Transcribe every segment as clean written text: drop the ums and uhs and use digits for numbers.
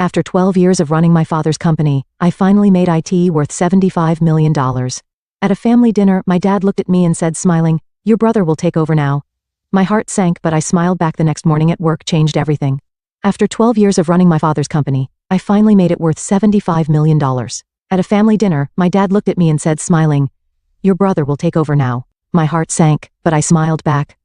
After 12 years of running my father's company, I finally made IT worth $75 million. At a family dinner, my dad looked at me and said, smiling, "Your brother will take over now." My heart sank, but I smiled back. The next morning at work changed everything. After 12 years of running my father's company, I finally made it worth $75 million. At a family dinner, my dad looked at me and said, smiling, "Your brother will take over now." My heart sank, but I smiled back.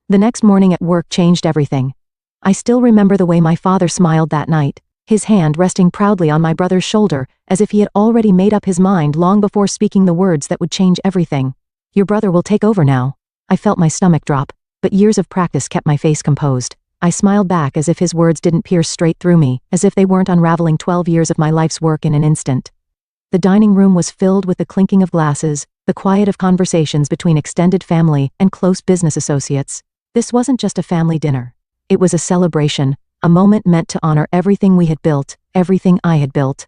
The next morning at work changed everything. I still remember the way my father smiled that night, his hand resting proudly on my brother's shoulder, as if he had already made up his mind long before speaking the words that would change everything. "Your brother will take over now." I felt my stomach drop, but years of practice kept my face composed. I smiled back as if his words didn't pierce straight through me, as if they weren't unraveling 12 years of my life's work in an instant. The dining room was filled with the clinking of glasses, the quiet of conversations between extended family and close business associates. This wasn't just a family dinner. It was a celebration, a moment meant to honor everything we had built, everything I had built.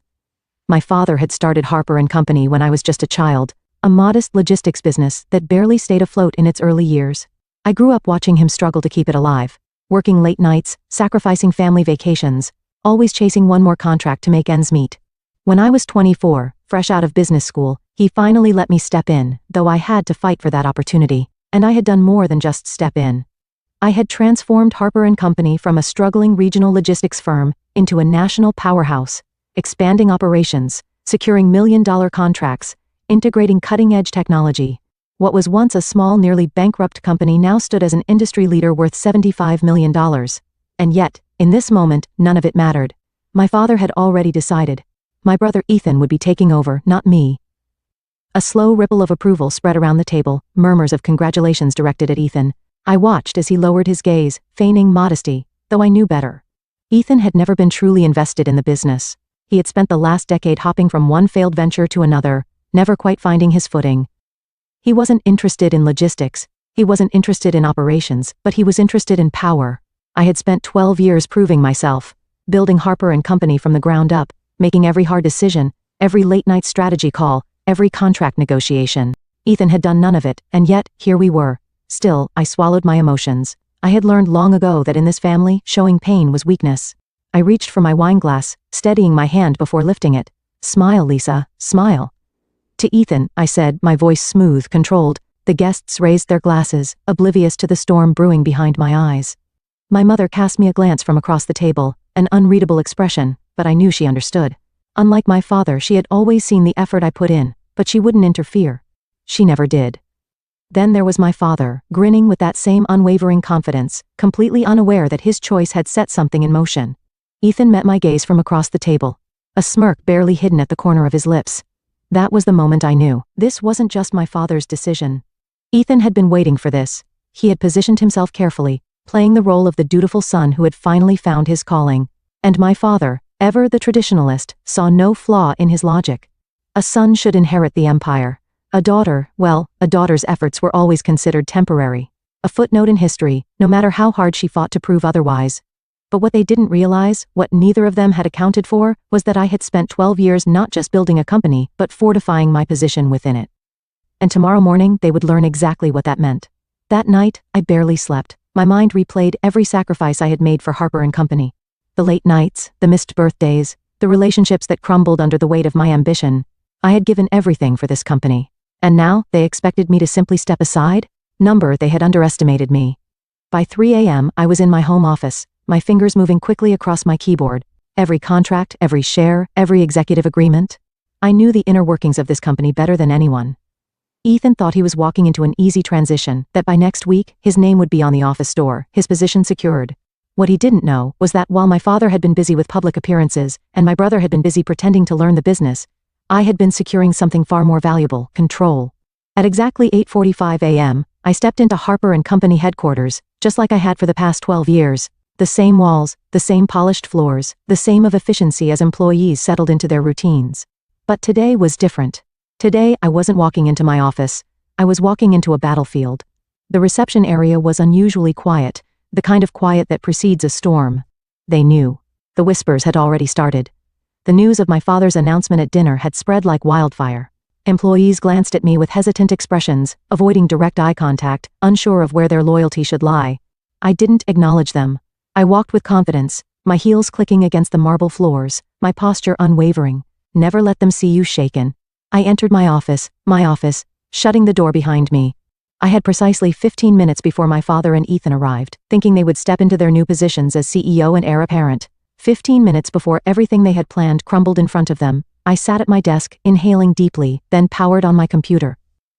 My father had started Harper & Company when I was just a child, a modest logistics business that barely stayed afloat in its early years. I grew up watching him struggle to keep it alive, working late nights, sacrificing family vacations, always chasing one more contract to make ends meet. When I was 24, fresh out of business school, he finally let me step in, though I had to fight for that opportunity, and I had done more than just step in. I had transformed Harper & Company from a struggling regional logistics firm into a national powerhouse, expanding operations, securing million-dollar contracts, integrating cutting-edge technology. What was once a small, nearly bankrupt company now stood as an industry leader worth $75 million. And yet, in this moment, none of it mattered. My father had already decided. My brother Ethan would be taking over, not me. A slow ripple of approval spread around the table, murmurs of congratulations directed at Ethan. I watched as he lowered his gaze, feigning modesty, though I knew better. Ethan had never been truly invested in the business. He had spent the last decade hopping from one failed venture to another, never quite finding his footing. He wasn't interested in logistics, he wasn't interested in operations, but he was interested in power. I had spent 12 years proving myself, building Harper & Company from the ground up, making every hard decision, every late-night strategy call, every contract negotiation. Ethan had done none of it, and yet, here we were. Still, I swallowed my emotions. I had learned long ago that in this family, showing pain was weakness. I reached for my wine glass, steadying my hand before lifting it. "Smile, Lisa, smile." To Ethan, I said, my voice smooth, controlled. The guests raised their glasses, oblivious to the storm brewing behind my eyes. My mother cast me a glance from across the table, an unreadable expression, but I knew she understood. Unlike my father, she had always seen the effort I put in, but she wouldn't interfere. She never did. Then there was my father, grinning with that same unwavering confidence, completely unaware that his choice had set something in motion. Ethan met my gaze from across the table, a smirk barely hidden at the corner of his lips. That was the moment I knew. This wasn't just my father's decision. Ethan had been waiting for this. He had positioned himself carefully, playing the role of the dutiful son who had finally found his calling. And my father, ever the traditionalist, saw no flaw in his logic. A son should inherit the empire. A daughter, well, a daughter's efforts were always considered temporary. A footnote in history, no matter how hard she fought to prove otherwise. But what they didn't realize, what neither of them had accounted for, was that I had spent 12 years not just building a company, but fortifying my position within it. And tomorrow morning, they would learn exactly what that meant. That night, I barely slept. My mind replayed every sacrifice I had made for Harper & Company. The late nights, the missed birthdays, the relationships that crumbled under the weight of my ambition. I had given everything for this company. And now, they expected me to simply step aside? They had underestimated me. By 3 a.m., I was in my home office, my fingers moving quickly across my keyboard. Every contract, every share, every executive agreement. I knew the inner workings of this company better than anyone. Ethan thought he was walking into an easy transition, that by next week, his name would be on the office door, his position secured. What he didn't know was that while my father had been busy with public appearances, and my brother had been busy pretending to learn the business, I had been securing something far more valuable, control. At exactly 8:45 a.m., I stepped into Harper & Company headquarters, just like I had for the past 12 years. The same walls, the same polished floors, the same of efficiency as employees settled into their routines. But today was different. Today, I wasn't walking into my office. I was walking into a battlefield. The reception area was unusually quiet, the kind of quiet that precedes a storm. They knew. The whispers had already started. The news of my father's announcement at dinner had spread like wildfire. Employees glanced at me with hesitant expressions, avoiding direct eye contact, unsure of where their loyalty should lie. I didn't acknowledge them. I walked with confidence, my heels clicking against the marble floors, my posture unwavering. Never let them see you shaken. I entered my office, shutting the door behind me. I had precisely 15 minutes before my father and Ethan arrived, thinking they would step into their new positions as CEO and heir apparent. 15 minutes before everything they had planned crumbled in front of them, I sat at my desk, inhaling deeply, then powered on my computer.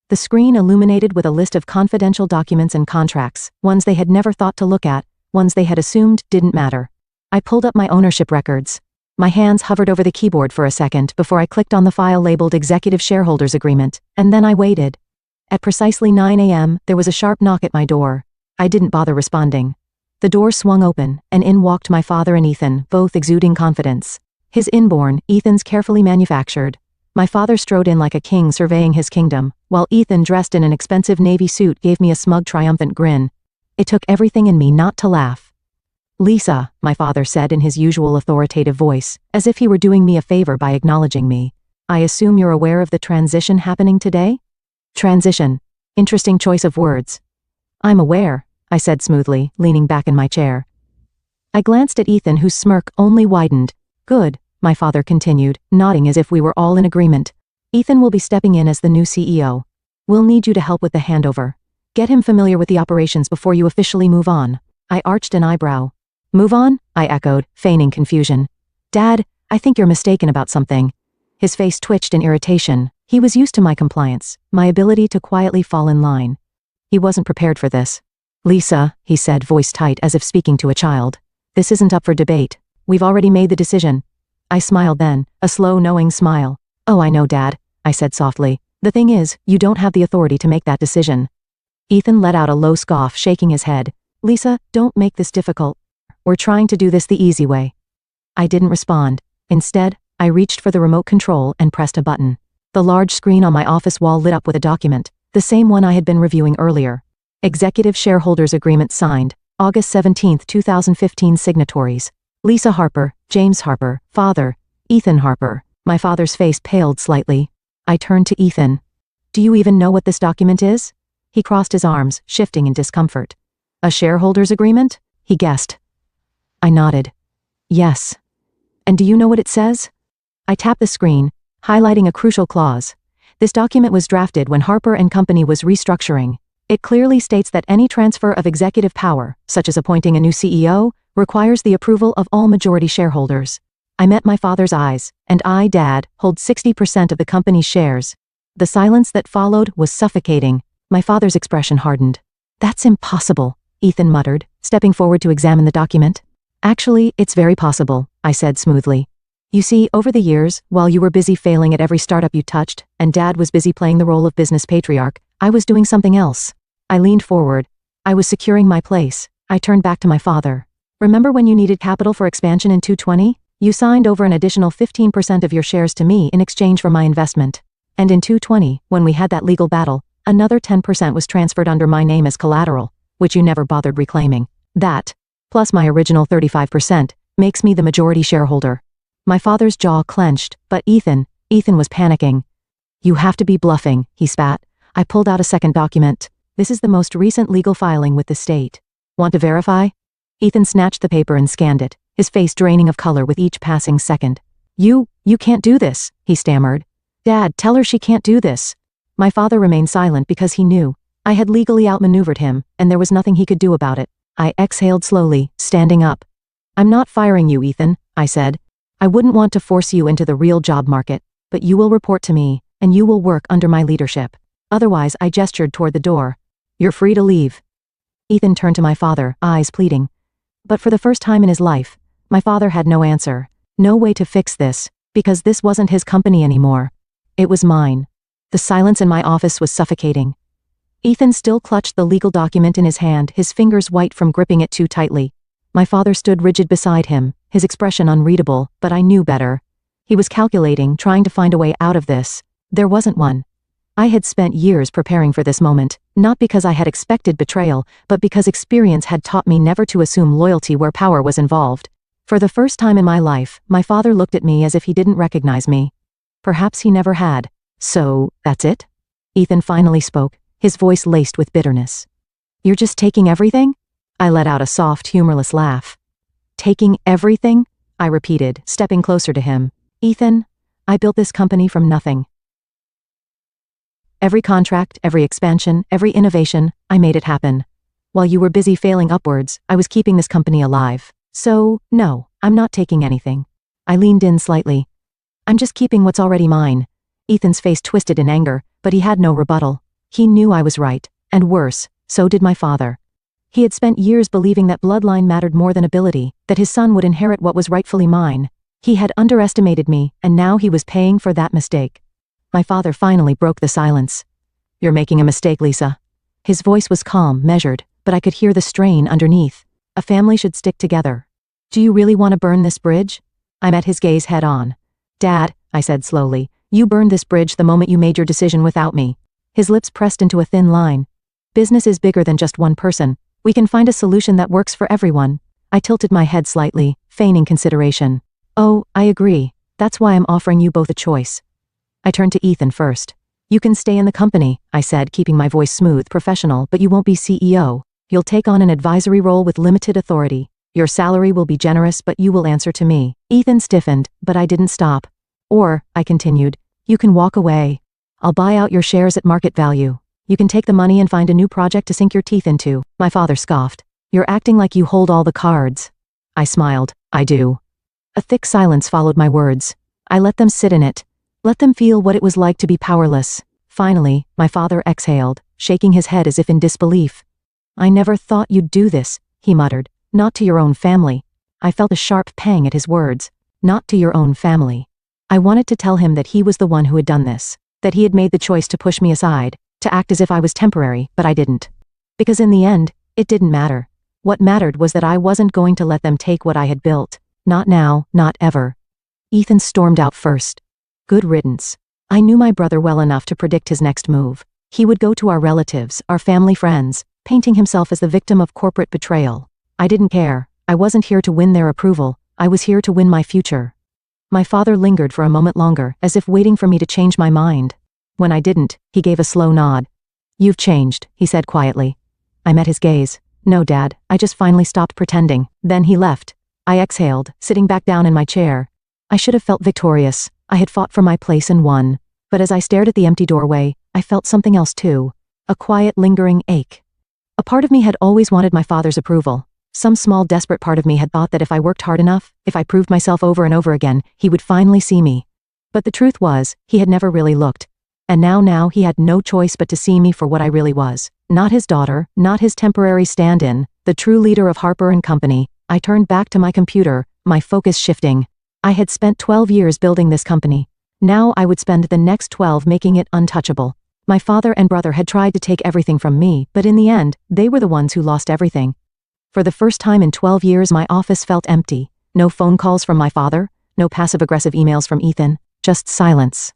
The screen illuminated with a list of confidential documents and contracts, ones they had never thought to look at, ones they had assumed didn't matter. I pulled up my ownership records. My hands hovered over the keyboard for a second before I clicked on the file labeled Executive Shareholders Agreement, and then I waited. At precisely 9 a.m., there was a sharp knock at my door. I didn't bother responding. The door swung open, and in walked my father and Ethan, both exuding confidence. His inborn, Ethan's carefully manufactured. My father strode in like a king surveying his kingdom, while Ethan, dressed in an expensive navy suit, gave me a smug, triumphant grin. It took everything in me not to laugh. "Lisa," my father said in his usual authoritative voice, as if he were doing me a favor by acknowledging me. "I assume you're aware of the transition happening today?" Transition. Interesting choice of words. "I'm aware," I said smoothly, leaning back in my chair. I glanced at Ethan, whose smirk only widened. "Good," my father continued, nodding as if we were all in agreement. "Ethan will be stepping in as the new CEO. We'll need you to help with the handover. Get him familiar with the operations before you officially move on." I arched an eyebrow. "Move on?" I echoed, feigning confusion. "Dad, I think you're mistaken about something." His face twitched in irritation. He was used to my compliance, my ability to quietly fall in line. He wasn't prepared for this. "Lisa," he said, voice tight as if speaking to a child. "This isn't up for debate. We've already made the decision." I smiled then, a slow, knowing smile. "Oh, I know, Dad," I said softly. "The thing is, you don't have the authority to make that decision." Ethan let out a low scoff, shaking his head. "Lisa, don't make this difficult. We're trying to do this the easy way." I didn't respond. Instead, I reached for the remote control and pressed a button. The large screen on my office wall lit up with a document, the same one I had been reviewing earlier. Executive Shareholders Agreement signed, August 17, 2015. Signatories: Lisa Harper, James Harper, father, Ethan Harper. My father's face paled slightly. I turned to Ethan. "Do you even know what this document is?" He crossed his arms, shifting in discomfort. "A shareholders agreement?" he guessed. I nodded. "Yes." "And do you know what it says?" I tapped the screen, highlighting a crucial clause. This document was drafted when Harper & Company was restructuring. It clearly states that any transfer of executive power, such as appointing a new CEO, requires the approval of all majority shareholders. I met my father's eyes, and I, Dad, hold 60% of the company's shares. The silence that followed was suffocating. My father's expression hardened. "That's impossible," Ethan muttered, stepping forward to examine the document. "Actually, it's very possible," I said smoothly. "You see, over the years, while you were busy failing at every startup you touched, and Dad was busy playing the role of business patriarch, I was doing something else." I leaned forward. I was securing my place. I turned back to my father. "Remember when you needed capital for expansion in 2020? You signed over an additional 15% of your shares to me in exchange for my investment. And in 2020, when we had that legal battle, another 10% was transferred under my name as collateral, which you never bothered reclaiming. That, plus my original 35%, makes me the majority shareholder." My father's jaw clenched, but Ethan was panicking. "You have to be bluffing," he spat. I pulled out a second document. "This is the most recent legal filing with the state. Want to verify?" Ethan snatched the paper and scanned it, his face draining of color with each passing second. You can't do this," he stammered. "Dad, tell her she can't do this." My father remained silent because he knew. I had legally outmaneuvered him, and there was nothing he could do about it. I exhaled slowly, standing up. "I'm not firing you, Ethan," I said. "I wouldn't want to force you into the real job market, but you will report to me, and you will work under my leadership. Otherwise," I gestured toward the door. "You're free to leave." Ethan turned to my father, eyes pleading. But for the first time in his life, my father had no answer, no way to fix this, because this wasn't his company anymore. It was mine. The silence in my office was suffocating. Ethan still clutched the legal document in his hand, his fingers white from gripping it too tightly. My father stood rigid beside him, his expression unreadable, but I knew better. He was calculating, trying to find a way out of this. There wasn't one. I had spent years preparing for this moment, not because I had expected betrayal, but because experience had taught me never to assume loyalty where power was involved. For the first time in my life, my father looked at me as if he didn't recognize me. Perhaps he never had. "So, that's it?" Ethan finally spoke, his voice laced with bitterness. "You're just taking everything?" I let out a soft, humorless laugh. Taking everything? I repeated, stepping closer to him. Ethan, I built this company from nothing. Every contract, every expansion, every innovation, I made it happen. While you were busy failing upwards, I was keeping this company alive. So, no, I'm not taking anything. I leaned in slightly. I'm just keeping what's already mine. Ethan's face twisted in anger, but he had no rebuttal. He knew I was right, and worse, so did my father. He had spent years believing that bloodline mattered more than ability, that his son would inherit what was rightfully mine. He had underestimated me, and now he was paying for that mistake. My father finally broke the silence. You're making a mistake, Lisa. His voice was calm, measured, but I could hear the strain underneath. A family should stick together. Do you really want to burn this bridge? I met his gaze head on. Dad, I said slowly, you burned this bridge the moment you made your decision without me. His lips pressed into a thin line. Business is bigger than just one person. We can find a solution that works for everyone. I tilted my head slightly, feigning consideration. Oh, I agree. That's why I'm offering you both a choice. I turned to Ethan first. You can stay in the company, I said, keeping my voice smooth, professional, but you won't be CEO. You'll take on an advisory role with limited authority. Your salary will be generous, but you will answer to me. Ethan stiffened, but I didn't stop. Or, I continued, you can walk away. I'll buy out your shares at market value. You can take the money and find a new project to sink your teeth into. My father scoffed. You're acting like you hold all the cards. I smiled. I do. A thick silence followed my words. I let them sit in it. Let them feel what it was like to be powerless. Finally, my father exhaled, shaking his head as if in disbelief. I never thought you'd do this, he muttered. Not to your own family. I felt a sharp pang at his words. Not to your own family. I wanted to tell him that he was the one who had done this, that he had made the choice to push me aside, to act as if I was temporary, but I didn't. Because in the end, it didn't matter. What mattered was that I wasn't going to let them take what I had built. Not now, not ever. Ethan stormed out first. Good riddance. I knew my brother well enough to predict his next move. He would go to our relatives, our family friends, painting himself as the victim of corporate betrayal. I didn't care. I wasn't here to win their approval. I was here to win my future. My father lingered for a moment longer, as if waiting for me to change my mind. When I didn't, he gave a slow nod. You've changed, he said quietly. I met his gaze. No, Dad, I just finally stopped pretending. Then he left. I exhaled, sitting back down in my chair. I should have felt victorious. I had fought for my place and won. But as I stared at the empty doorway, I felt something else too. A quiet, lingering ache. A part of me had always wanted my father's approval. Some small, desperate part of me had thought that if I worked hard enough, if I proved myself over and over again, he would finally see me. But the truth was, he had never really looked. And now he had no choice but to see me for what I really was. Not his daughter, not his temporary stand-in, the true leader of Harper & Company. I turned back to my computer, my focus shifting. I had spent 12 years building this company. Now I would spend the next 12 making it untouchable. My father and brother had tried to take everything from me, but in the end, they were the ones who lost everything. For the first time in 12 years, my office felt empty. No phone calls from my father, no passive-aggressive emails from Ethan, just silence.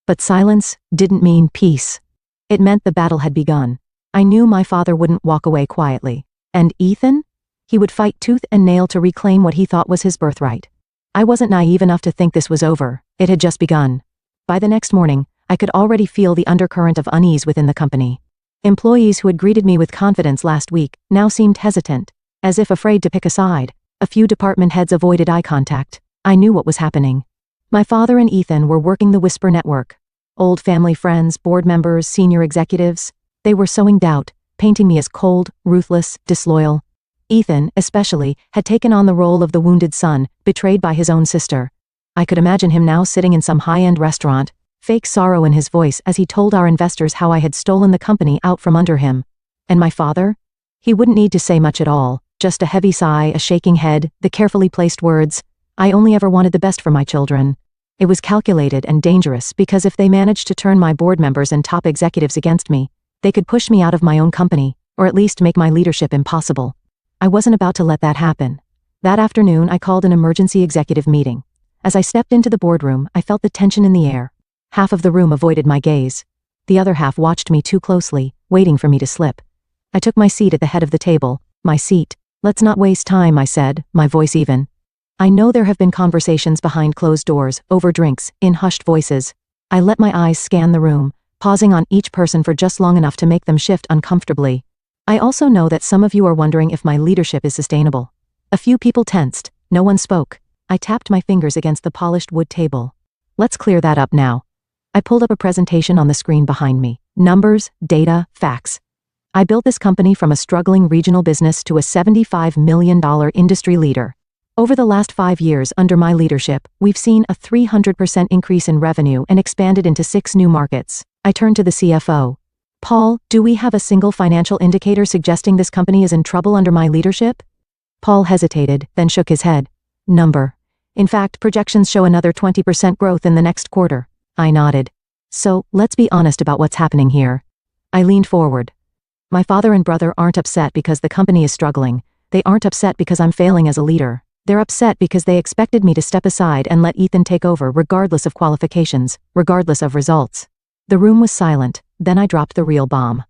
But silence didn't mean peace. It meant the battle had begun. I knew my father wouldn't walk away quietly. And Ethan? He would fight tooth and nail to reclaim what he thought was his birthright. I wasn't naive enough to think this was over. It had just begun. By the next morning, I could already feel the undercurrent of unease within the company. Employees who had greeted me with confidence last week now seemed hesitant, as if afraid to pick a side. A few department heads avoided eye contact. I knew what was happening. My father and Ethan were working the Whisper Network. Old family friends, board members, senior executives. They were sowing doubt, painting me as cold, ruthless, disloyal. Ethan, especially, had taken on the role of the wounded son, betrayed by his own sister. I could imagine him now sitting in some high-end restaurant, fake sorrow in his voice as he told our investors how I had stolen the company out from under him. And my father? He wouldn't need to say much at all, just a heavy sigh, a shaking head, the carefully placed words, I only ever wanted the best for my children. It was calculated and dangerous because if they managed to turn my board members and top executives against me, they could push me out of my own company, or at least make my leadership impossible. I wasn't about to let that happen. That afternoon, I called an emergency executive meeting. As I stepped into the boardroom, I felt the tension in the air. Half of the room avoided my gaze. The other half watched me too closely, waiting for me to slip. I took my seat at the head of the table. My seat. Let's not waste time, I said, my voice even. I know there have been conversations behind closed doors, over drinks, in hushed voices. I let my eyes scan the room, pausing on each person for just long enough to make them shift uncomfortably. I also know that some of you are wondering if my leadership is sustainable. A few people tensed. No one spoke. I tapped my fingers against the polished wood table. Let's clear that up now. I pulled up a presentation on the screen behind me. Numbers, data, facts. I built this company from a struggling regional business to a $75 million industry leader. Over the last 5 years under my leadership, we've seen a 300% increase in revenue and expanded into 6 new markets. I turned to the CFO. Paul, do we have a single financial indicator suggesting this company is in trouble under my leadership? Paul hesitated, then shook his head. Number. In fact, projections show another 20% growth in the next quarter. I nodded. So, let's be honest about what's happening here. I leaned forward. My father and brother aren't upset because the company is struggling. They aren't upset because I'm failing as a leader. They're upset because they expected me to step aside and let Ethan take over regardless of qualifications, regardless of results. The room was silent, then I dropped the real bomb.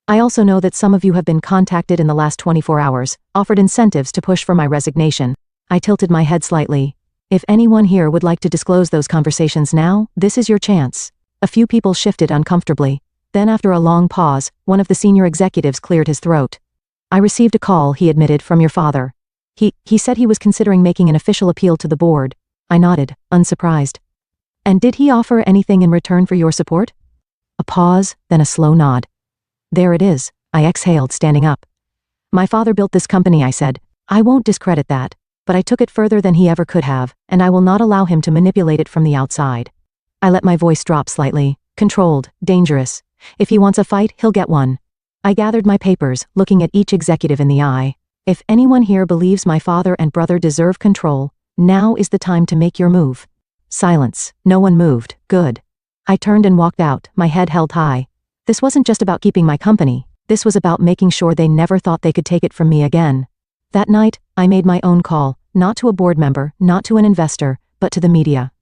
I also know that some of you have been contacted in the last 24 hours, offered incentives to push for my resignation. I tilted my head slightly. If anyone here would like to disclose those conversations now, this is your chance. A few people shifted uncomfortably. Then after a long pause, one of the senior executives cleared his throat. I received a call, he admitted, from your father. He said he was considering making an official appeal to the board. I nodded, unsurprised. And did he offer anything in return for your support? A pause, then a slow nod. There it is, I exhaled, standing up. My father built this company, I said. I won't discredit that, but I took it further than he ever could have, and I will not allow him to manipulate it from the outside. I let my voice drop slightly. Controlled, dangerous. If he wants a fight, he'll get one. I gathered my papers, looking at each executive in the eye. If anyone here believes my father and brother deserve control, now is the time to make your move. Silence. No one moved. Good. I turned and walked out, my head held high. This wasn't just about keeping my company. This was about making sure they never thought they could take it from me again. That night, I made my own call, not to a board member, not to an investor, but to the media.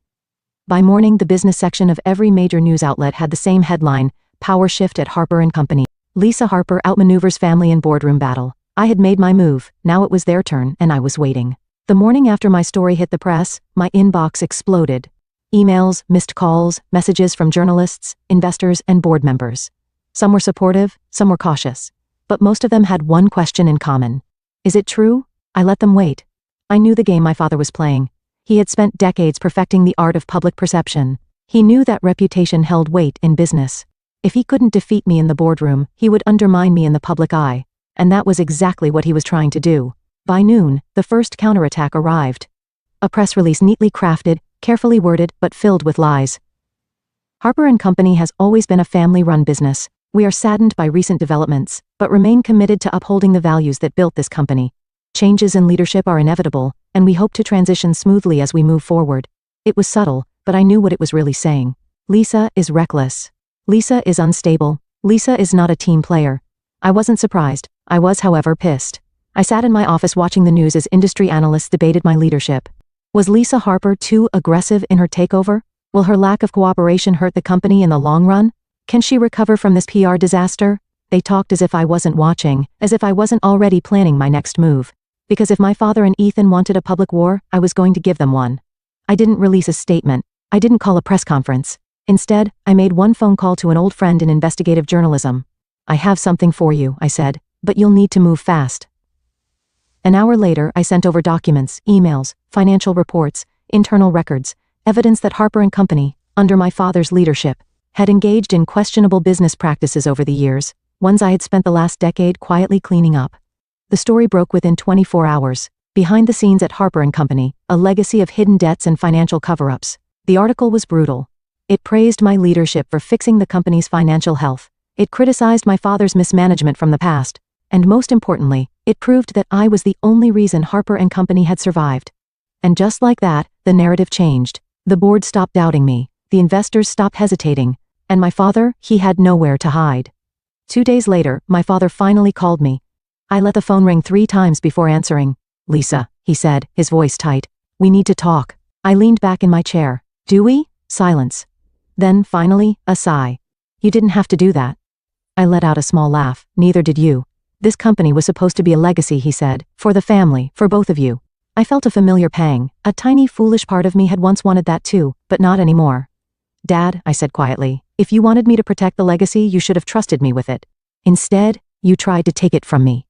By morning, the business section of every major news outlet had the same headline: Power shift at Harper & Company. Lisa Harper outmaneuvers family in boardroom battle. I had made my move, now it was their turn, and I was waiting. The morning after my story hit the press, my inbox exploded. Emails, missed calls, messages from journalists, investors, and board members. Some were supportive, some were cautious. But most of them had one question in common. Is it true? I let them wait. I knew the game my father was playing. He had spent decades perfecting the art of public perception. He knew that reputation held weight in business. If he couldn't defeat me in the boardroom, he would undermine me in the public eye. And that was exactly what he was trying to do. By noon, the first counterattack arrived. A press release neatly crafted, carefully worded, but filled with lies. Harper & Company has always been a family-run business. We are saddened by recent developments, but remain committed to upholding the values that built this company. Changes in leadership are inevitable, and we hope to transition smoothly as we move forward. It was subtle, but I knew what it was really saying. Lisa is reckless. Lisa is unstable. Lisa is not a team player. I wasn't surprised. I was, however, pissed. I sat in my office watching the news as industry analysts debated my leadership. Was Lisa Harper too aggressive in her takeover? Will her lack of cooperation hurt the company in the long run? Can she recover from this PR disaster? They talked as if I wasn't watching, as if I wasn't already planning my next move. Because if my father and Ethan wanted a public war, I was going to give them one. I didn't release a statement. I didn't call a press conference. Instead, I made one phone call to an old friend in investigative journalism. I have something for you, I said, but you'll need to move fast. An hour later, I sent over documents, emails, financial reports, internal records, evidence that Harper & Company, under my father's leadership, had engaged in questionable business practices over the years, ones I had spent the last decade quietly cleaning up. The story broke within 24 hours. Behind the scenes at Harper & Company, a legacy of hidden debts and financial cover-ups. The article was brutal. It praised my leadership for fixing the company's financial health. It criticized my father's mismanagement from the past. And most importantly, it proved that I was the only reason Harper & Company had survived. And just like that, the narrative changed. The board stopped doubting me, the investors stopped hesitating, and my father, he had nowhere to hide. 2 days later, my father finally called me. I let the phone ring 3 times before answering. Lisa, he said, his voice tight. We need to talk. I leaned back in my chair. Do we? Silence. Then, finally, a sigh. You didn't have to do that. I let out a small laugh. Neither did you. This company was supposed to be a legacy, he said, for the family, for both of you. I felt a familiar pang. A tiny foolish part of me had once wanted that too, but not anymore. Dad, I said quietly, if you wanted me to protect the legacy, you should have trusted me with it. Instead, you tried to take it from me.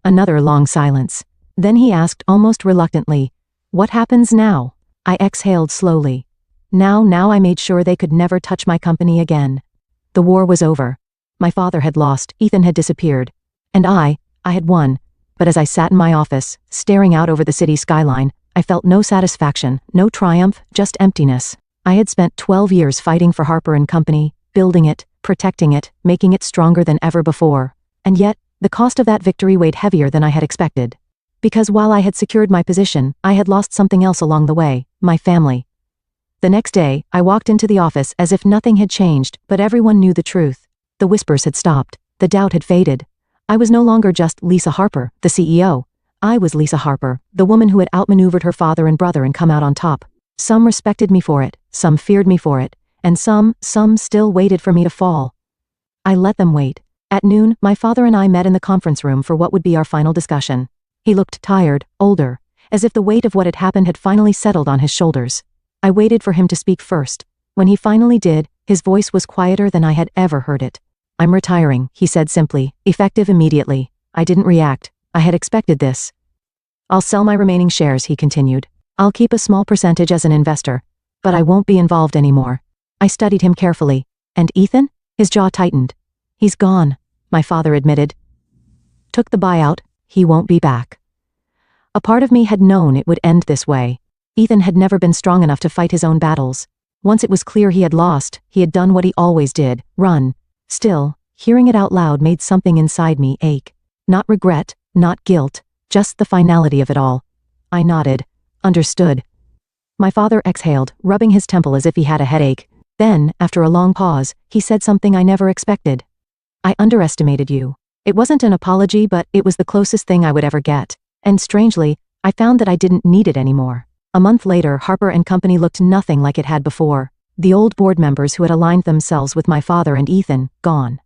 Another long silence. Then he asked almost reluctantly, "What happens now?" I exhaled slowly. Now I made sure they could never touch my company again. The war was over. My father had lost, Ethan had disappeared. And I had won. But as I sat in my office, staring out over the city skyline, I felt no satisfaction, no triumph, just emptiness. I had spent 12 years fighting for Harper & Company, building it, protecting it, making it stronger than ever before. And yet, the cost of that victory weighed heavier than I had expected. Because while I had secured my position, I had lost something else along the way, my family. The next day, I walked into the office as if nothing had changed, but everyone knew the truth. The whispers had stopped. The doubt had faded. I was no longer just Lisa Harper, the CEO. I was Lisa Harper, the woman who had outmaneuvered her father and brother and come out on top. Some respected me for it, some feared me for it, and some still waited for me to fall. I let them wait. At noon, my father and I met in the conference room for what would be our final discussion. He looked tired, older, as if the weight of what had happened had finally settled on his shoulders. I waited for him to speak first. When he finally did, his voice was quieter than I had ever heard it. "I'm retiring," he said simply, effective immediately. I didn't react. I had expected this. "I'll sell my remaining shares," he continued. "I'll keep a small percentage as an investor, but I won't be involved anymore." I studied him carefully. "And Ethan?" His jaw tightened. "He's gone," my father admitted. "Took the buyout. He won't be back." A part of me had known it would end this way. Ethan had never been strong enough to fight his own battles. Once it was clear he had lost, he had done what he always did, run. Still, hearing it out loud made something inside me ache. Not regret, not guilt, just the finality of it all. I nodded. Understood. My father exhaled, rubbing his temple as if he had a headache. Then, after a long pause, he said something I never expected. "I underestimated you." It wasn't an apology, but it was the closest thing I would ever get. And strangely, I found that I didn't need it anymore. A month later, Harper & Company looked nothing like it had before. The old board members who had aligned themselves with my father and Ethan, gone.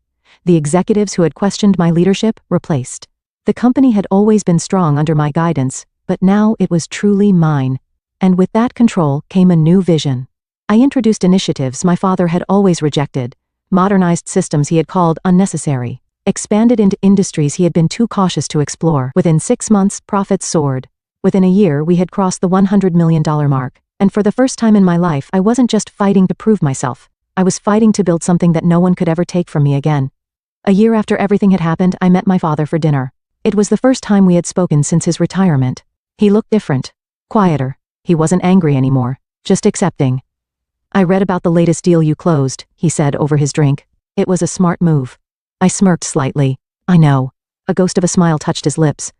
The executives who had questioned my leadership, replaced. The company had always been strong under my guidance, but now it was truly mine. And with that control came a new vision. I introduced initiatives my father had always rejected, modernized systems he had called unnecessary, expanded into industries he had been too cautious to explore. Within 6 months, profits soared. Within a year, we had crossed the $100 million mark. And for the first time in my life, I wasn't just fighting to prove myself. I was fighting to build something that no one could ever take from me again. A year after everything had happened, I met my father for dinner. It was the first time we had spoken since his retirement. He looked different. Quieter. He wasn't angry anymore. Just accepting. "I read about the latest deal you closed," he said over his drink. "It was a smart move." I smirked slightly. "I know." A ghost of a smile touched his lips.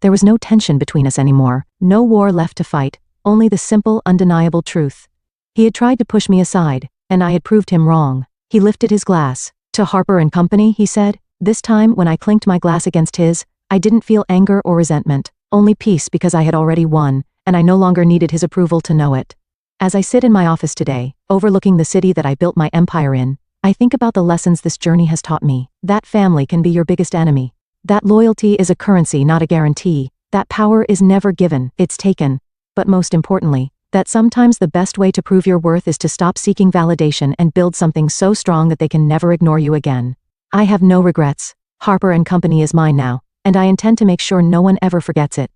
There was no tension between us anymore. No war left to fight. Only the simple, undeniable truth. He had tried to push me aside, and I had proved him wrong. He lifted his glass. "To Harper & Company," he said. This time, when I clinked my glass against his, I didn't feel anger or resentment. Only peace, because I had already won, and I no longer needed his approval to know it. As I sit in my office today, overlooking the city that I built my empire in, I think about the lessons this journey has taught me. That family can be your biggest enemy. That loyalty is a currency, not a guarantee. That power is never given, it's taken. But most importantly, that sometimes the best way to prove your worth is to stop seeking validation and build something so strong that they can never ignore you again. I have no regrets. Harper & Company is mine now, and I intend to make sure no one ever forgets it.